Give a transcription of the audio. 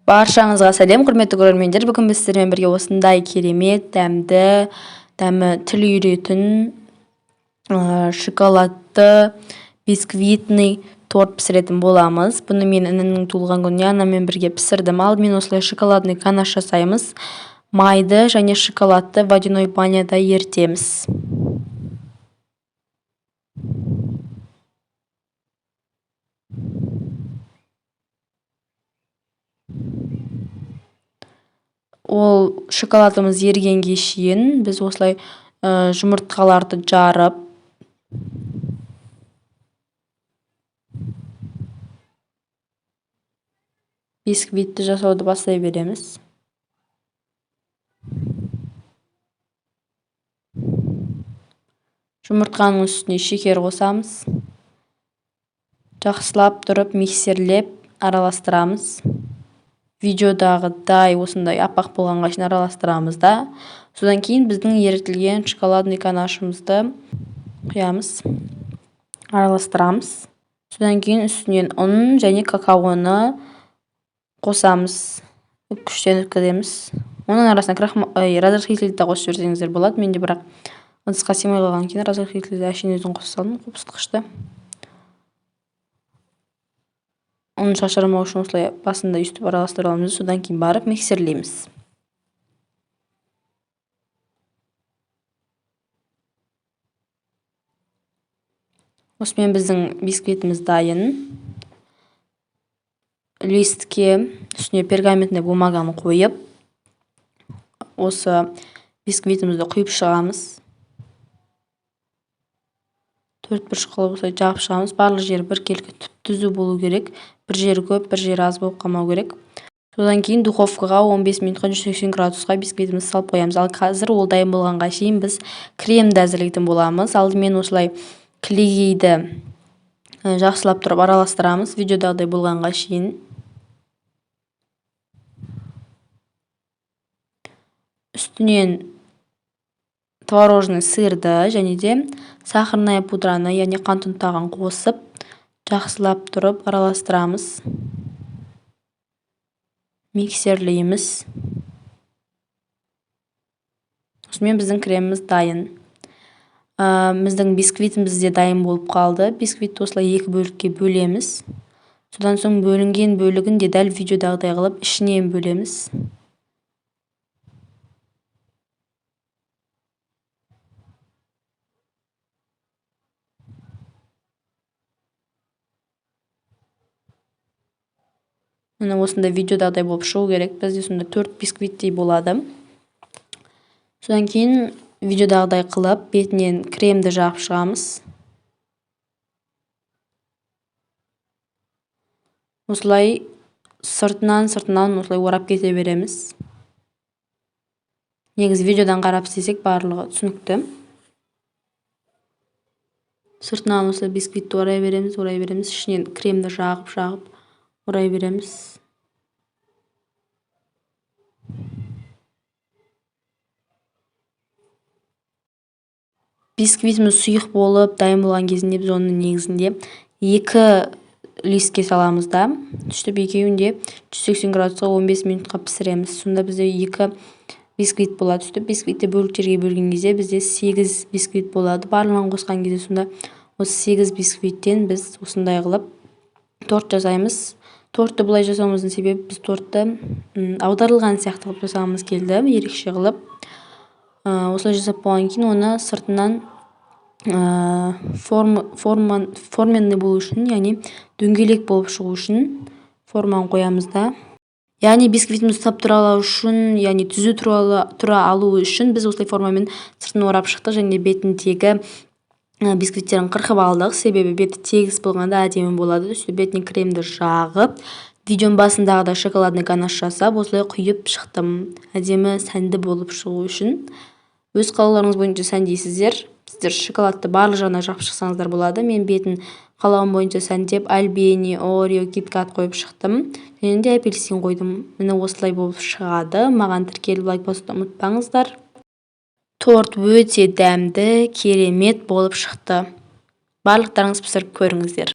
Баршаңызға сәлем, құрметті көрермендер. Бүгін біз сіздермен бірге осындай керемет, дәмі тіл үйіретін шоколадты бисквитный торт пісіретін боламыз. Бұны мен інімнің туылған күніне анаммен бірге пісірдім. Алдымен осылай шоколадный ганаш жасаймыз. Майды және шоколадты водяной баняда ерітеміз. Ол шоколадымыз ергенге шейін біз осылай жұмыртқаларды жарып, бисквитті жасауды бастай береміз. Жұмыртқаның үстіне шекер қосамыз. Жақсылап тұрып миксерлеп араластырамыз. Видеодағыдай осындай апақ болғанға шейін араластырамыз да. Содан кейін біздің ерітілген шоколадный ганашымызды құямыз, араластырамыз. Содан кейін үстінен ұн және какаоны қосамыз, күштен өткіземіз. Оның арасына разрыхлитель де қосып жіберсеңіздер болады. Менде бірақ ыдысқа сыймай қалған кейін разрыхлитель әшейін өзін қоса салдым, қопсытқышты. Оны шашырамау үшін осылай басында үстіп араластырып аламыз, содан кейін барып миксерлейміз. Осымен біздің бисквитіміз дайын. Листке үстіне пергаментный бумаганы қойып, осы бисквитімізді құйып шығамыз. 4-1 қылып осылай жағып шығамыз. Барлық жері біркелкі түзу болу керек. Бір жері көп, бір жері аз болып қалмау керек. Содан кейін духовкаға 15 минутқа 180 градусқа бисквитімізді салып қоямыз. Ал қазір ол дайын болғанға шейін біз кремді әзірлейтін боламыз. Алдымен осылай кілегейді жақсылап тұрып араластырамыз. Видеодағыдай болғанға шейін. Үстінен творожный сырды және де сахарная пудраны, яғни қант ұнтағын қосып, жақсылап тұрып араластырамыз. Миксерлейміз. Осымен біздің креміміз дайын. Біздің бисквитіміз де дайын болып қалды. Бисквитті осылай 2 бөлікке бөлеміз. Содан соң бөлінген бөлігін де дәл видеодағыдай қылып ішінен бөлеміз. Міне осында видеодағыдай болып шығу керек. Бізде сонда 4 бисквиттей болады. Содан кейін видеодағыдай қылып, бетінен кремді жағып шығамыз. Осылай сыртынан осылай орап кете береміз. Негізі видеодан қарап істесек барлығы түсінікті. Сыртынан осылай бисквитті орай береміз. Ішінен кремді жағып орай береміз. Бисквитіміз сұйық болып, дайын болған кезінде біз оның негізінде 2 листке саламыз да. Түштіп екеуінде 180 градусқа 15 минутқа пісіреміз. Сонда бізде 2 бисквит болады. Түштіп бисквитті бөліктерге бөлген кезде бізде 8 бисквит болады. Барлығын қосқан кезде сонда осы 8 бисквиттен біз осындай қылып торт жасаймыз. Тортты бұлай жасауымыздың себебі біз тортты аударылған сияқты қылып жасағымыз келді, ерекше қылып. Осылай жасап болған кейін оны сыртынан форменный болу үшін, яғни дөңгелек болып шығу үшін форманы қоямыз да. Яғни бисквитіміз ұстап тұра алу үшін, яғни түзу тұра алу үшін біз осылай формамен сыртын орап шықтық және бетіндегі бисквиттерін қырқып алдық. Себебі беті тегіс болғанда әдемі болады. Бетіне кремді жағып, видеоның басындағыдай шоколадный ганаш жасап, осылай құйып шықтым. Әдемі сәнді болып шығу үшін. Өз қалауларыңыз бойынша сәндейсіздер. Сіздер шоколадты барлық жағына жағып шықсаңыздар болады. Мен бетін қалауым бойынша сәндеп, альбени, орео, киткат қойып шықтым. Және де апельсин қойдым. Міне осылай болып шығады. Маған тіркеліп лайк басуды ұмытпаңыздар. Торт өте дәмді, керемет болып шықты. Барлықтарыңыз пісіріп көріңіздер.